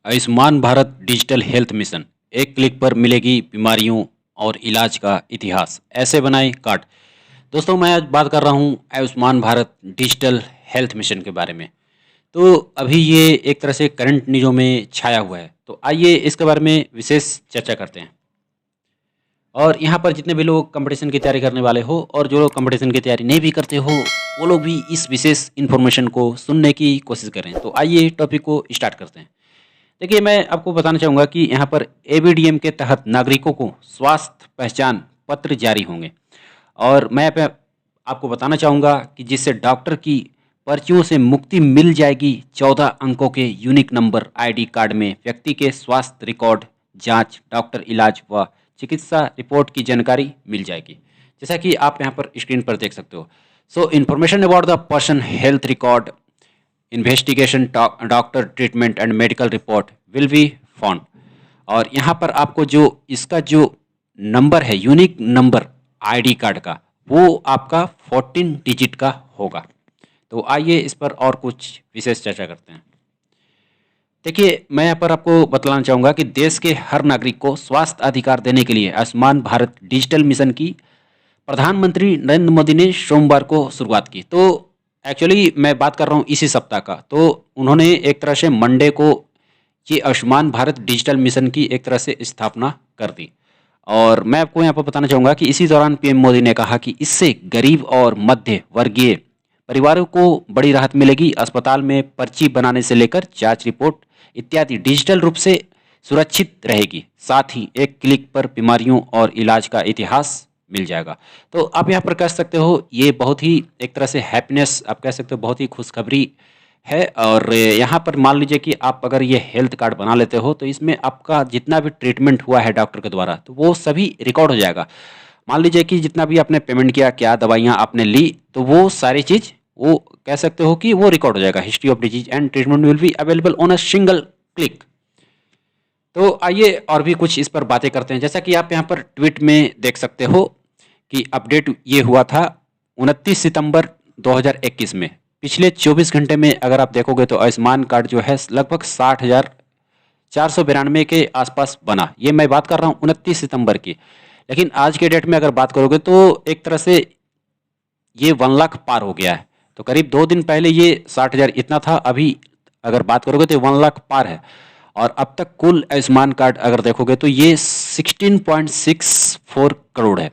Ayushman Bharat digital health mission. एक click पर मिलेगी बीमारियों और इलाज का इतिहास। ऐसे बनाए कार्ड। दोस्तों, मैं आज बात कर रहा हूँ Ayushman Bharat digital health mission के बारे में। तो अभी ये एक तरह से करंट न्यूज़ों में छाया हुआ है। तो आइए इसके बारे में विशेष चर्चा करते हैं। और यहाँ पर जितने भी लोग कंपटीशन की तैयारी करने वाले हो और जो लोग कंपटीशन की तैयारी नहीं भी करते हो, वो लोग भी इस विशेष इन्फॉर्मेशन को सुनने की कोशिश करें। तो आइए टॉपिक को स्टार्ट करते हैं। देखिए, मैं आपको बताना चाहूँगा कि यहाँ पर एबीडीएम के तहत नागरिकों को स्वास्थ्य पहचान पत्र जारी होंगे। और मैं यहाँ पे आपको बताना चाहूँगा कि जिससे डॉक्टर की पर्चियों से मुक्ति मिल जाएगी। 14 अंकों के यूनिक नंबर आईडी कार्ड में व्यक्ति के स्वास्थ्य रिकॉर्ड, जांच, डॉक्टर इलाज व चिकित्सा रिपोर्ट की जानकारी मिल जाएगी। जैसा कि आप यहाँ पर स्क्रीन पर देख सकते हो। So information about the person health record, investigation, doctor treatment and medical report will be found. और यहाँ पर आपको जो इसका जो नंबर है, यूनिक नंबर आईडी कार्ड का, वो आपका 14 डिजिट का होगा। तो आइए इस पर और कुछ विशेष चर्चा करते हैं। देखिए, मैं यहाँ पर आपको बतलाना चाहूँगा कि देश के हर नागरिक को स्वास्थ्य अधिकार देने के लिए आयुष्मान भारत डिजिटल मिशन की प्रधानमंत्री नरेंद्र मोदी ने सोमवार को शुरुआत की। तो एक्चुअली मैं बात कर रहा हूँ इसी सप्ताह का। तो उन्होंने एक तरह से मंडे को ये आयुष्मान भारत डिजिटल मिशन की एक तरह से स्थापना कर दी। और मैं आपको यहाँ पर बताना चाहूँगा कि इसी दौरान पीएम मोदी ने कहा कि इससे गरीब और मध्य वर्गीय परिवारों को बड़ी राहत मिलेगी। अस्पताल में पर्ची बनाने से लेकर जांच रिपोर्ट इत्यादि डिजिटल रूप से सुरक्षित रहेगी। साथ ही एक क्लिक पर बीमारियों और इलाज का इतिहास मिल जाएगा। तो आप यहाँ पर कह सकते हो, ये बहुत ही एक तरह से हैप्पीनेस, आप कह सकते हो बहुत ही खुशखबरी है। और यहाँ पर मान लीजिए कि आप अगर ये हेल्थ कार्ड बना लेते हो तो इसमें आपका जितना भी ट्रीटमेंट हुआ है डॉक्टर के द्वारा, तो वो सभी रिकॉर्ड हो जाएगा। मान लीजिए कि जितना भी आपने पेमेंट किया, क्या दवाइयाँ आपने ली, तो वो सारी चीज़ वो कह सकते हो कि वो रिकॉर्ड हो जाएगा। History of disease and treatment will be available on a single click. तो आइए और भी कुछ इस पर बातें करते हैं। जैसा कि आप यहाँ पर ट्वीट में देख सकते हो कि अपडेट ये हुआ था 29 सितंबर 2021 में। पिछले 24 घंटे में अगर आप देखोगे तो आयुष्मान कार्ड जो है लगभग 60,492 के आसपास बना। ये मैं बात कर रहा हूँ 29 सितंबर की। लेकिन आज के डेट में अगर बात करोगे तो एक तरह से ये 1 लाख पार हो गया है। तो करीब 2 दिन पहले ये 60,000 इतना था, अभी अगर बात करोगे तो 1 लाख पार है। और अब तक कुल आयुष्मान कार्ड अगर देखोगे तो ये 16.64 करोड़ है।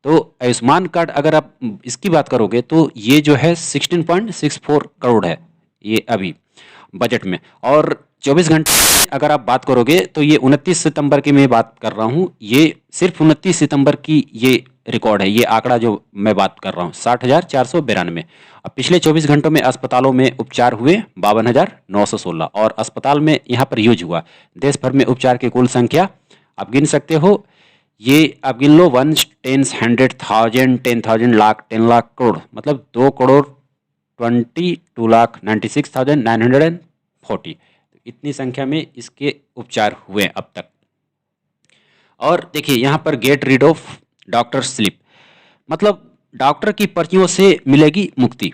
तो आयुष्मान कार्ड अगर आप इसकी बात करोगे तो ये जो है 16.64 करोड़ है ये अभी बजट में। और 24 घंटे अगर आप बात करोगे तो ये 29 सितंबर की मैं बात कर रहा हूँ। ये सिर्फ 29 सितंबर की ये रिकॉर्ड है, ये आंकड़ा जो मैं बात कर रहा हूँ 60,492। अब पिछले 24 घंटों में अस्पतालों में उपचार हुए 52,916 और अस्पताल में यहाँ पर यूज हुआ देश भर में उपचार की कुल संख्या आप गिन सकते हो। ये आप गिन लो 1, 10, 100,000, 10,000, लाख, 10 लाख, करोड़, मतलब 2,22,96,940। इतनी संख्या में इसके उपचार हुए अब तक। और देखिए यहाँ पर get rid of doctor slip, मतलब डॉक्टर की पर्चियों से मिलेगी मुक्ति।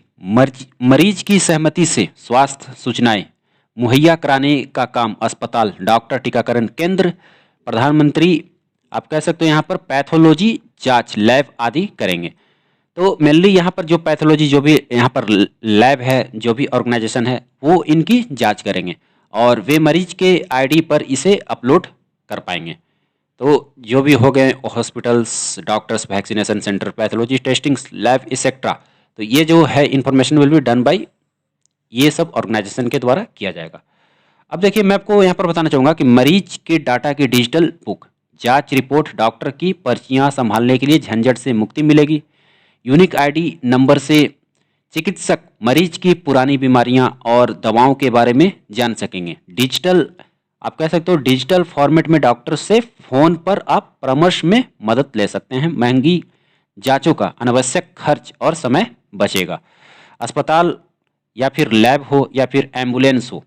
मरीज की सहमति से स्वास्थ्य सूचनाएं मुहैया कराने का काम अस्पताल, डॉक्टर, टीकाकरण केंद्र, प्रधानमंत्री आप कह सकते हो यहाँ पर पैथोलॉजी जांच लैब आदि करेंगे। तो मेनली यहाँ पर जो पैथोलॉजी, जो भी यहाँ पर लैब है, जो भी ऑर्गेनाइजेशन है, वो इनकी जांच करेंगे और वे मरीज के आईडी पर इसे अपलोड कर पाएंगे। तो जो भी हो गए hospitals, doctors, vaccination centre, pathology testing lab etcetera, तो ये जो है information will be done by ये सब ऑर्गेनाइजेशन के द्वारा किया जाएगा। अब देखिए, मैं आपको यहाँ पर बताना चाहूँगा कि मरीज के डाटा की डिजिटल बुक, जांच रिपोर्ट, डॉक्टर की पर्चियाँ संभालने के लिए झंझट से मुक्ति मिलेगी। यूनिक आईडी नंबर से चिकित्सक मरीज की पुरानी बीमारियां और दवाओं के बारे में जान सकेंगे। डिजिटल आप कह सकते हो डिजिटल फॉर्मेट में डॉक्टर से फोन पर आप परामर्श में मदद ले सकते हैं। महंगी जांचों का अनावश्यक खर्च और समय बचेगा। अस्पताल या फिर लैब हो या फिर एम्बुलेंस हो,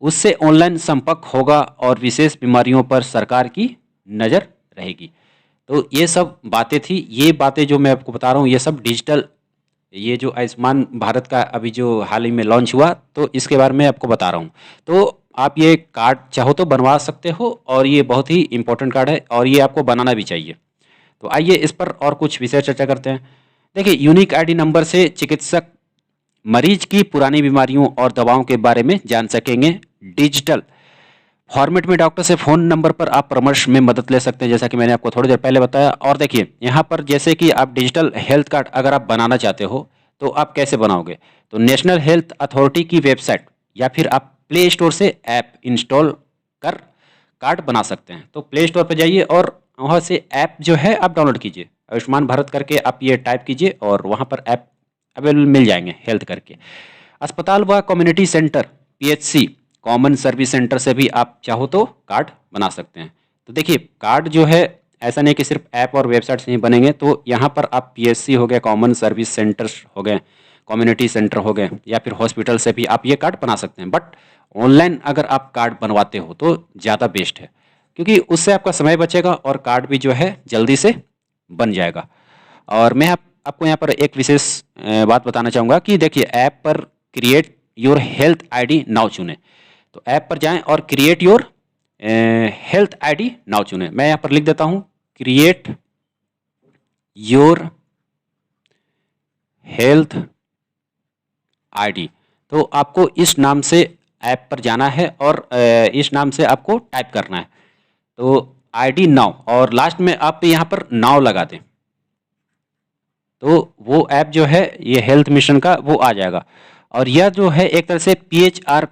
उससे ऑनलाइन संपर्क होगा और विशेष बीमारियों पर सरकार की नज़र रहेगी। तो ये सब बातें थी। ये बातें जो मैं आपको बता रहा हूँ ये सब डिजिटल, ये जो आयुष्मान भारत का अभी जो हाल ही में लॉन्च हुआ, तो इसके बारे में आपको बता रहा हूँ। तो आप ये कार्ड चाहो तो बनवा सकते हो और ये बहुत ही इंपॉर्टेंट कार्ड है और ये आपको बनाना भी चाहिए। तो आइए इस पर और कुछ विषय चर्चा करते हैं। देखिए, यूनिक आईडी नंबर से चिकित्सक मरीज की पुरानी बीमारियों और दवाओं के बारे में जान सकेंगे। डिजिटल फॉर्मेट में डॉक्टर से फ़ोन नंबर पर आप परामर्श में मदद ले सकते हैं, जैसा कि मैंने आपको थोड़ी देर पहले बताया। और देखिए यहाँ पर जैसे कि आप डिजिटल हेल्थ कार्ड अगर आप बनाना चाहते हो तो आप कैसे बनाओगे, तो नेशनल हेल्थ अथॉरिटी की वेबसाइट या फिर आप प्ले स्टोर से ऐप इंस्टॉल कर कार्ड बना सकते हैं। तो प्ले स्टोर पर जाइए और वहाँ से ऐप जो है आप डाउनलोड कीजिए, आयुष्मान भारत करके आप ये टाइप कीजिए और वहाँ पर ऐप अवेलेबल मिल जाएंगे हेल्थ करके। अस्पताल व community centre PHC common service centre से भी आप चाहो तो कार्ड बना सकते हैं। तो देखिए कार्ड जो है ऐसा नहीं कि सिर्फ ऐप और वेबसाइट से ही बनेंगे, तो यहाँ पर आप पीएचसी हो गए, कॉमन सर्विस सेंटर्स हो गए, कम्युनिटी सेंटर हो गए या फिर हॉस्पिटल से भी आप ये कार्ड बना सकते हैं। बट ऑनलाइन अगर आप कार्ड बनवाते हो तो ज़्यादा बेस्ट है, क्योंकि उससे आपका समय बचेगा और कार्ड भी जो है जल्दी से बन जाएगा। और मैं आपको यहाँ पर एक विशेष बात बताना चाहूँगा कि देखिए ऐप पर create your health ID now चुनें। तो ऐप पर जाएं और create your health ID now चुनें। मैं यहाँ पर लिख देता हूँ क्रिएट योर हेल्थ आईडी। तो आपको इस नाम से ऐप पर जाना है और इस नाम से आपको टाइप करना है। तो आईडी नाउ और लास्ट में आप यहाँ पर नाउ लगा दें तो वो ऐप जो है ये हेल्थ मिशन का वो आ जाएगा। और यह जो है एक तरह से पीएचआर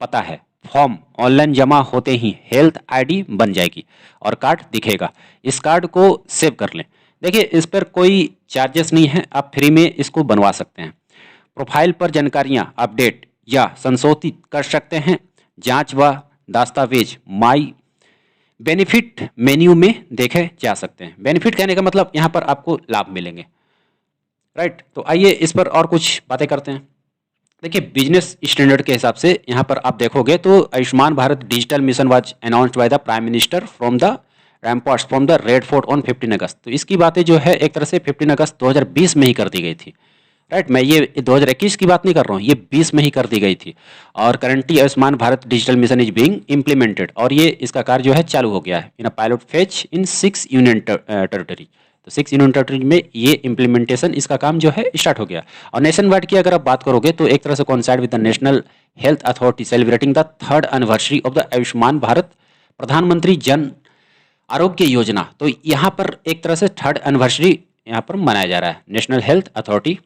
पता है, फॉर्म ऑनलाइन जमा होते ही हेल्थ आईडी बन जाएगी और कार्ड दिखेगा। इस कार्ड को सेव कर लें। देखिए इस पर कोई चार्जेस नहीं है, आप फ्री में इसको बनवा सकते हैं। प्रोफाइल पर जानकारियां अपडेट या संशोधित कर सकते हैं। जांच व दस्तावेज माई बेनिफिट मेन्यू में देखे जा सकते हैं। बेनिफिट कहने का मतलब यहाँ पर आपको लाभ मिलेंगे, राइट। तो आइए इस पर और कुछ बातें करते हैं। देखिए बिजनेस स्टैंडर्ड के हिसाब से यहाँ पर आप देखोगे तो Ayushman Bharat digital mission was announced by the prime minister from the ramparts from the red fort on 15 August. तो इसकी बातें जो है एक तरह से 15 अगस्त 2020 में ही कर दी गई थी, राइट। मैं ये 2021 की बात नहीं कर रहा हूँ, ये 20 में ही कर दी गई थी। और currently Ayushman Bharat digital mission is being implemented और ये इसका कार्य जो है चालू हो गया है in a pilot phase in 6 union territory. तो 6 यूनियन टेरिटरी में ये इम्प्लीमेंटेशन इसका काम जो है स्टार्ट हो गया। और नेशन वाइड की अगर आप बात करोगे तो एक तरह से coincide with the national health authority celebrating the 3rd anniversary of the Ayushman Bharat प्रधानमंत्री जन आरोग्य योजना। तो यहाँ पर एक तरह से 3rd एनिवर्सरी यहाँ पर मनाया जा रहा है नेशनल हेल्थ अथॉरिटी,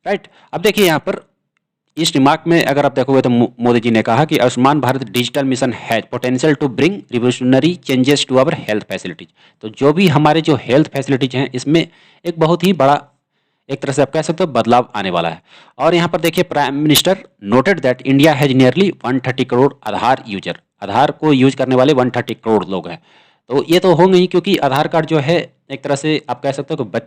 राइट। अब देखिए यहाँ पर इस रिमार्क में अगर आप देखोगे तो मोदी जी ने कहा कि Ayushman Bharat digital mission has potential to bring revolutionary changes to our health facilities. तो जो भी हमारे जो हेल्थ फैसिलिटीज हैं इसमें एक बहुत ही बड़ा एक तरह से आप कह सकते हो बदलाव आने वाला है। और यहाँ पर देखिए prime minister noted that India has nearly 130 crore Aadhaar user. Aadhaar को यूज करने वाले 130 करोड़ लोग हैं। तो ये तो होंगे ही, क्योंकि आधार कार्ड जो है एक तरह से आप कह सकते हो कि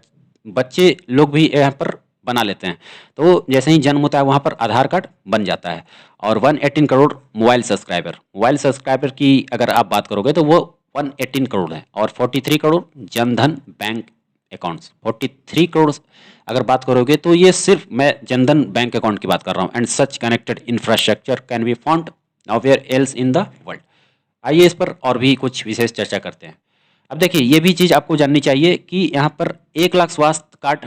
बच्चे लोग भी यहाँ पर बना लेते हैं। तो जैसे ही जन्म होता है वहाँ पर आधार कार्ड बन जाता है। और 118 करोड़ मोबाइल सब्सक्राइबर की अगर आप बात करोगे तो वो 118 करोड़ है। और 43 करोड़ जनधन बैंक अकाउंट्स, 43 करोड़ अगर बात करोगे तो ये सिर्फ मैं जनधन बैंक अकाउंट की बात कर रहा हूँ। And such connected infrastructure can be found nowhere else in the world. आइए इस पर और भी कुछ विशेष चर्चा करते हैं। अब देखिए ये भी चीज़ आपको जाननी चाहिए कि यहाँ पर 1 लाख स्वास्थ्य कार्ड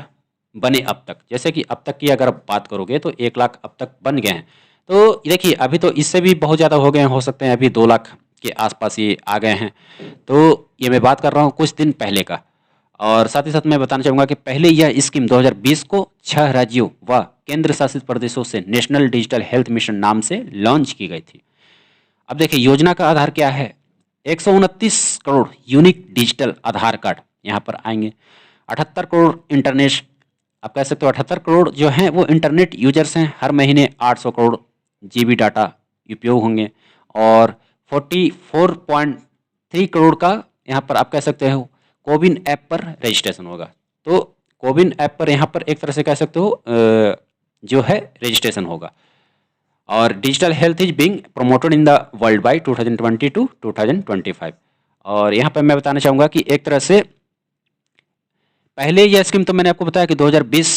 बने अब तक। जैसे कि अब तक की अगर आप बात करोगे तो 1 लाख अब तक बन गए हैं। तो देखिए अभी तो इससे भी बहुत ज़्यादा हो गए हैं, हो सकते हैं अभी 2 लाख के आसपास ये आ गए हैं। तो ये मैं बात कर रहा हूँ कुछ दिन पहले का। और साथ ही साथ मैं बताना चाहूँगा कि पहले यह स्कीम 2020 को 6 राज्यों व केंद्र शासित प्रदेशों से नेशनल डिजिटल हेल्थ मिशन नाम से लॉन्च की गई थी। अब देखिए योजना का आधार क्या है, 129 करोड़ यूनिक डिजिटल आधार कार्ड यहाँ पर आएंगे। 78 करोड़ इंटरनेट आप कह सकते हो 78 करोड़ जो हैं वो इंटरनेट यूजर्स हैं। हर महीने 800 करोड़ जीबी डाटा उपयोग होंगे। और 44.3 करोड़ का यहाँ पर आप कह सकते हो कोविन ऐप पर रजिस्ट्रेशन होगा। तो कोविन ऐप पर यहाँ पर एक तरह से कह सकते हो जो है रजिस्ट्रेशन होगा। और digital health is being promoted in the world by 2020 to 2025। और यहाँ पर मैं बताना चाहूँगा कि एक तरह से पहले यह स्कीम तो मैंने आपको बताया कि 2020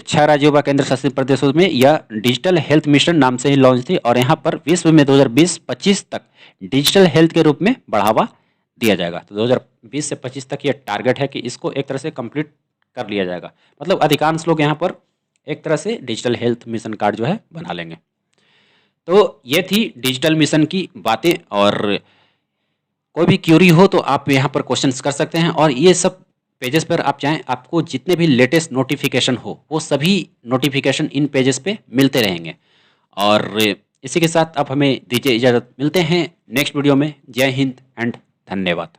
छह राज्यों व केंद्र शासित प्रदेशों में यह डिजिटल हेल्थ मिशन नाम से ही लॉन्च थी और यहाँ पर विश्व में 2020-25 तक डिजिटल हेल्थ के रूप में बढ़ावा दिया जाएगा। तो 2020 से 25 तक यह टारगेट है कि इसको एक तरह से कंप्लीट कर लिया जाएगा। मतलब अधिकांश लोग यहाँ पर एक तरह से डिजिटल हेल्थ मिशन कार्ड जो है बना लेंगे। तो ये थी डिजिटल मिशन की बातें, और कोई भी क्यूरी हो तो आप यहाँ पर क्वेश्चंस कर सकते हैं, और ये सब पेजेस पर आप चाहें आपको जितने भी लेटेस्ट नोटिफिकेशन हो वो सभी नोटिफिकेशन इन पेजेस पे मिलते रहेंगे। और इसी के साथ आप हमें दीजिए इजाज़त, मिलते हैं नेक्स्ट वीडियो में। जय हिंद एंड धन्यवाद।